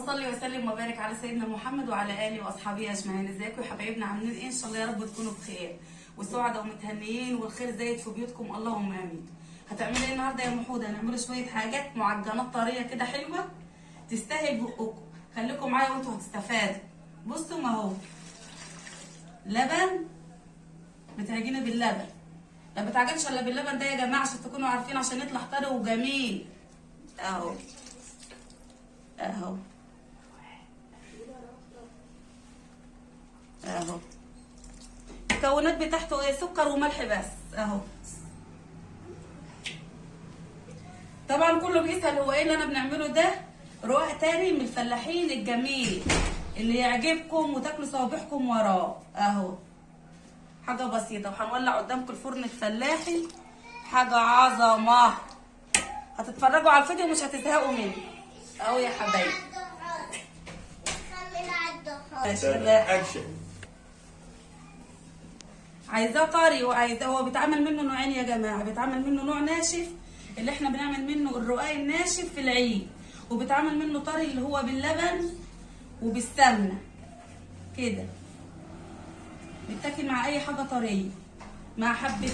وصلي وسلم وبارك على سيدنا محمد وعلى اله واصحابه اجمعين. ازيكم يا حبايبنا، عاملين ايه؟ ان شاء الله يا رب تكونوا بخير وسعداء ومتهنيين والخير زايد في بيوتكم، اللهم امين. هتعملي ايه النهارده يا محوده؟ هنعمله شويه حاجات معجنات طريه كده حلوه تستاهل بقكم. خليكم معايا وانتوا هتستفادوا. بصوا ما هو لبن، بتعجني باللبن. ما بتعجنش الا باللبن ده يا جماعه عشان تكونوا عارفين، عشان يطلع طري وجميل. اهو اهو اهو. المكونات بتاعته ايه؟ سكر وملح بس اهو. طبعا كله بيسأل هو ايه اللي انا بنعمله ده؟ رقاق تاني من الفلاحين الجميل اللي يعجبكم وتاكلوا صوابعكم وراه اهو. حاجه بسيطه، وهنولع قدامكم الفرن الفلاحي، حاجه عظمه. هتتفرجوا على الفيديو مش هتزهقوا منه اهو يا حبايبي. عايزاه طري وعايزاه، هو بيتعمل منه نوعين يا جماعه، بيتعمل منه نوع ناشف اللي احنا بنعمل منه الرقاق الناشف في العيد، وبيتعمل منه طري اللي هو باللبن وبالسمنه كده. بيتاكل مع اي حاجه طريه، مع حبه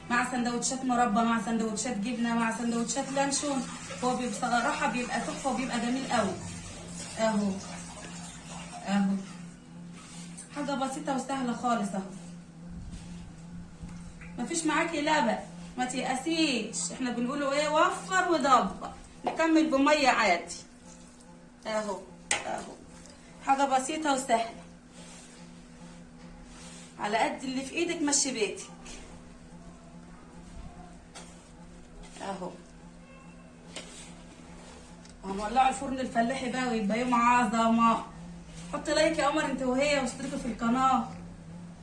مع سندوتشات مربى، مع سندوتشات جبنه، مع سندوتشات لانشون. هو بصراحه بيبقى تحفه وبيبقى جميل قوي اهو اهو. حاجه بسيطه وسهله خالص اهو. مفيش معاكي لبن ما تيأسيش، احنا بنقوله ايه؟ وفر وضبط. نكمل بميه عادي اهو اهو. حاجه بسيطه وسهله، على قد اللي في ايدك مشي بيتك اهو. هنولعوا الفرن الفلاحي بقى ويبقى يوم عظمه. حط لايك يا قمر انت وهي، واشتركوا في القناه،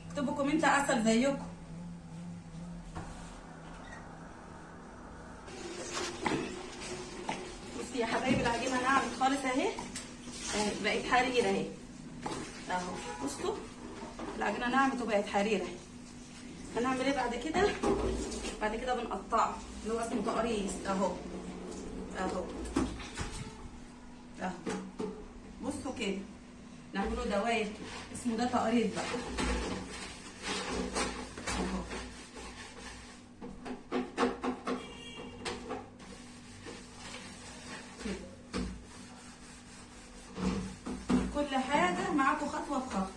اكتبوا كومنت عسل زيكم. بصي يا حبايبي، العجينه ناعمه خالص اهي، بقت حريره اهي اهو. بصوا العجينه ناعمه وبقت حريره اهي. هنعمل ايه بعد كده؟ بعد كده بنقطعه اللي هو اسمه تقريص اهو اهو اهو. بصوا كده نعمله دواير، اسمه ده تقريص بقى اهو. كل حاجه معاكم خطوه بخطوه،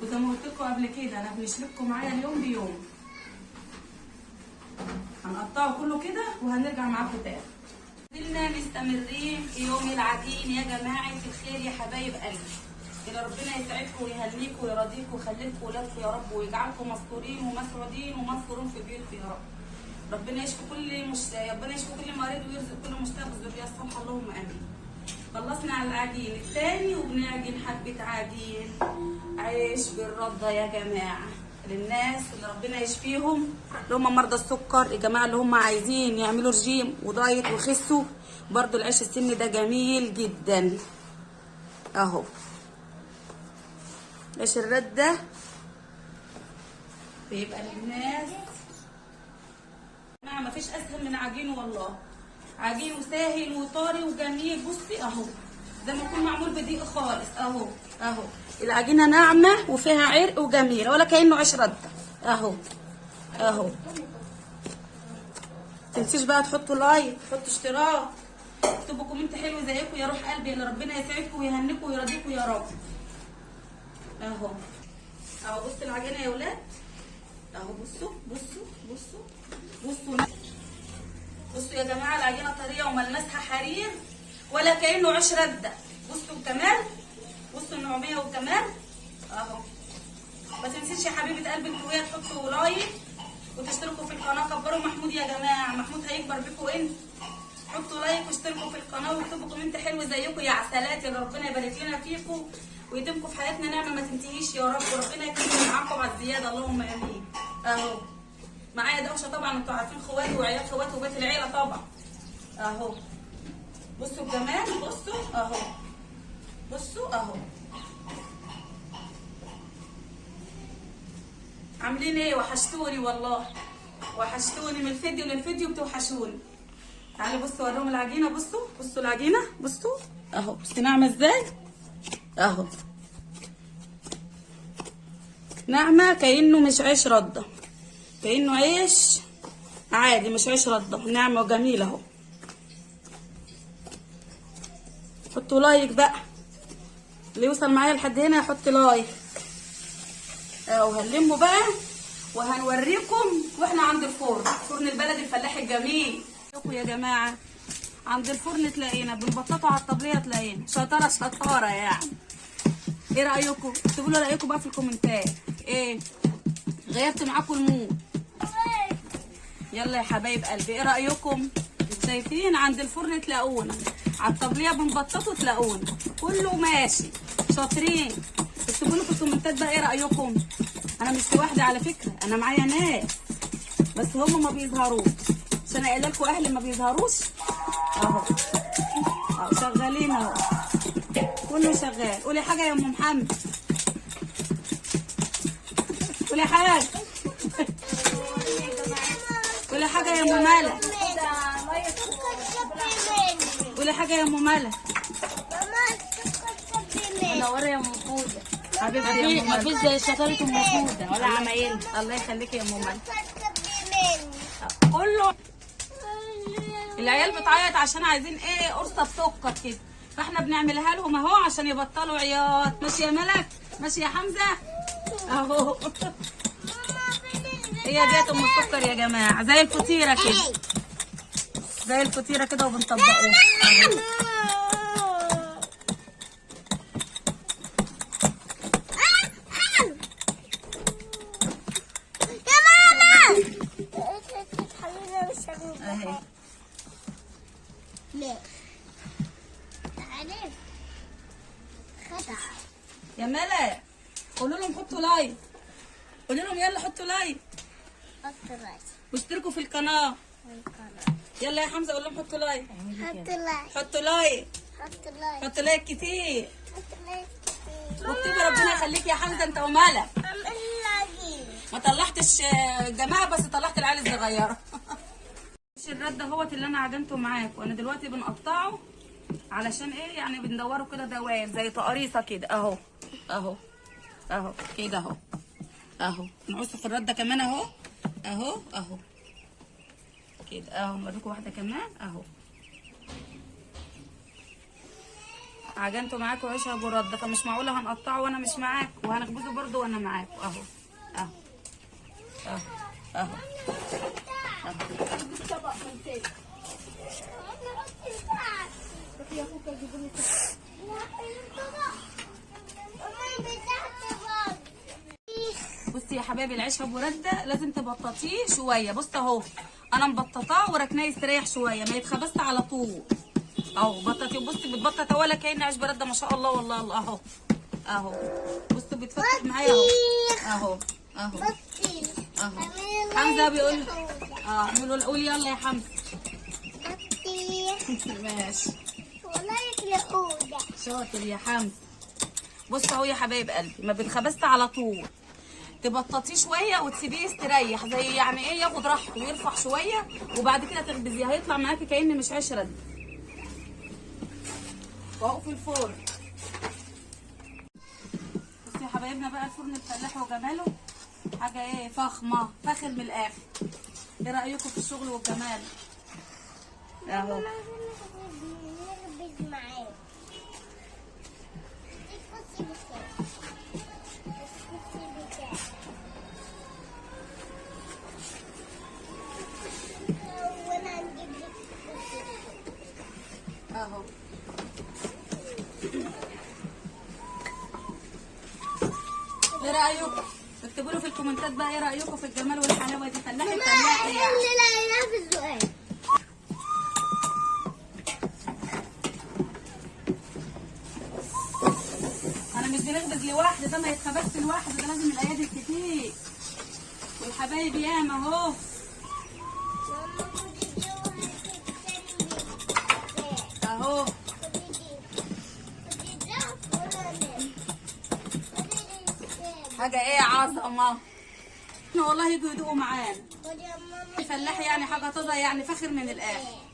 وزي ما قلت لكم قبل كده انا بنشرككم معايا اليوم بيوم. هنقطعه كله كده وهنرجع معاكم تاني. زلنا مستمرين في يوم العجين يا جماعه الخير يا حبايب قلبي. إلى ربنا يسعدكم ويهنيكم ويرضيكم ويخلي لكم ولادكم يا رب، ويجعلكم مستورين ومسعودين ومنصورين في بيوتكم يا رب. ربنا يشفي ربنا يشفي كل مريض ويرزق كل مشتاق بالذريه الصالحه، اللهم امين. خلصنا على العجين الثاني وبنعجن حبه عجين عيش بالرده يا جماعه، للناس اللي ربنا يشفيهم، اللي هم مرضى السكر، الجماعه اللي هم عايزين يعملوا رجيم ودايت ويخسوا. برضو العيش السني ده جميل جدا اهو. عيش الرد ده بيبقى للناس ما مفيش اسهل من عجينه والله. عجينه سهل وطري وجميل. بصي اهو زي ما يكون معمول بدقيق خالص اهو اهو. العجينه ناعمه وفيها عرق وجميله ولا كانه عيش رده اهو اهو. متنسيش بقى تحطوا لايك، تحطوا اشتراك، اكتبوا كومنت حلو زيكم يا روح قلبي، اللي ربنا يسعدكم ويهنيكم ويرضيكم يا رب اهو اهو. بصوا العجينه يا ولاد اهو. بصوا بصوا بصوا بصوا بصوا يا جماعه، العجينه طريه وملمسها حرير ولا كانه عيش رده. بصوا الجمال، بصوا النعوميه والجمال اهو. ما تنسيش يا حبيبه قلبي انتوا وهي تحطوا لايك وتشتركوا في القناه. كبروا محمود يا جماعه، محمود هيكبر بيكم انتوا. حطوا لايك واشتركوا في القناه واكتبوا كومنت حلو زيكم يا عسلات، يا ربنا يبارك لنا فيكم ويتمكم في حياتنا نعمه ما تنتهيش يا رب، وربنا يكرمكم معاكم على الزياده، اللهم امين اهو. معايا دوشه طبعا، انتوا عارفين خواتي وعيال خواتي وبيت العيله طبعا اهو. بصوا الجمال، بصوا اهو بصوا اهو. عاملين ايه؟ وحشتوني والله، وحشتوني من الفيديو للفيديو، بتوحشوني. تعالوا بصوا اوريهم العجينه. بصوا العجينه. بصوا اهو. بصي ناعمه ازاي اهو. ناعمه كانه مش عيش رده، كانه عيش عادي مش عيش رده. ناعمه وجميله اهو. حطوا لايك بقى، اللي يوصل معايا لحد هنا يحط لايك اهو. هنلمه بقى وهنوريكم واحنا عند الفرن، فرن البلدي الفلاح الجميل. يا جماعه عند الفرن تلاقينا بنبططه على الطبليه، تلاقينا شطاره يعني. ايه رايكم؟ اكتبوا لي رايكم بقى في الكومنتات. ايه غيرت معاكم المود؟ يلا يا حبايب قلبي، ايه رايكم؟ شايفين عند الفرن تلاقونا، على الطبليه بنبططه تلاقونا، كله ماشي شاطرين. اكتبوا لي في الكومنتات بقى ايه رايكم. انا مش لوحدي على فكره، انا معايا ناس بس هم ما بيظهروش، عشان انا قايله لكم اهلي ما بيظهروش اهو. اهو شغالين اهو، كله شغال. قولي حاجه يا ام محمد، قولي حاجه. قولي حاجه يا ام مالك، قولي حاجه يا ام مالك. منوره يا ام فوده حبيبتي. ما فيش زي شطاره ام فوده ولا عمايل. الله يخليكي يا ام مالك. كله العيال بتعيط عشان عايزين ايه، قرصه بسكر كده، فاحنا بنعملها لهم اهو عشان يبطلوا عياط. ماشي يا ملك، ماشي يا حمزه اهو. هي ديت ام السكر يا جماعه، زي الفطيره كده، زي الفطيره كده وبنطبقوها اهو. اهي لا تعالي خدع يا ملك، قولوا لهم حطوا لايك، قولوا لهم يلا حطوا لايك حط لايك واشتركوا في القناه. يلا يا حمزه قول لهم حطوا لايك، حط لايك حطوا لايك، حط لايك حطوا لايك كتير، حط لايك واكتبوا ربنا يخليك يا حمزه انت ومالك. ما طلعتش الجماعه بس طلعت العيال الصغيره. الرد ده هوت اللي انا عجنته معاكم، وانا دلوقتي بنقطعه علشان ايه يعني، بندوره كده دوائر زي تقريصه كده اهو اهو اهو كده اهو اهو. نقصه في الرده كمان اهو اهو اهو كده اهو. نوريكم واحده كمان اهو. عجنته معاكم عيش ابو رده، فمش معقوله هنقطعه وانا مش معاكم، وهنخبزه برده وانا معاكم اهو اهو اهو اهو اهو. بصي يا حبايبي، العيش ابو رده لازم تبططيه شويه. بص اهو انا مبططاه وركناه يستريح شويه، ما يتخبصش على طول اهو. بططي بصي بتبطط ولا كأن عيش برده، ما شاء الله والله الله اهو اهو. بصي بيتفتح معايا اهو اهو اهو اهو. حمزه بيقول اعملوا، قول يلا يا حمزه. ماشي شاطر يا حمزه. بص اهو يا حبايب قلبي، ما بيتخبزش على طول، تبططيه شويه وتسيبيه يستريح، زي يعني ايه ياخد راحته ويرفع شويه، وبعد كده تخبزيه هيطلع معاكي كأن مش عيش رد. واهو في الفرن. بصوا يا حبايبنا بقى الفرن الفلاح وجماله حاجه ايه، فخمه فاخر من الاخر. ايه رايكم في الشغل والجمال اهو. اهو ايه رايكم؟ اكتبوا له في الكومنتات بقى ايه رايكم في الجمال والحلاوه دي. فلاحي فلاحي يعني. انا مش بنخبز لوحدي، ده ما يتخبزش لوحده، ده لازم الايادي الكتير والحبايب ياما اهو. اهو حاجه ايه عظمه. والله يجوا يدوقوا معانا. الفلاح يعني حاجه طازه يعني فاخر من الاخر.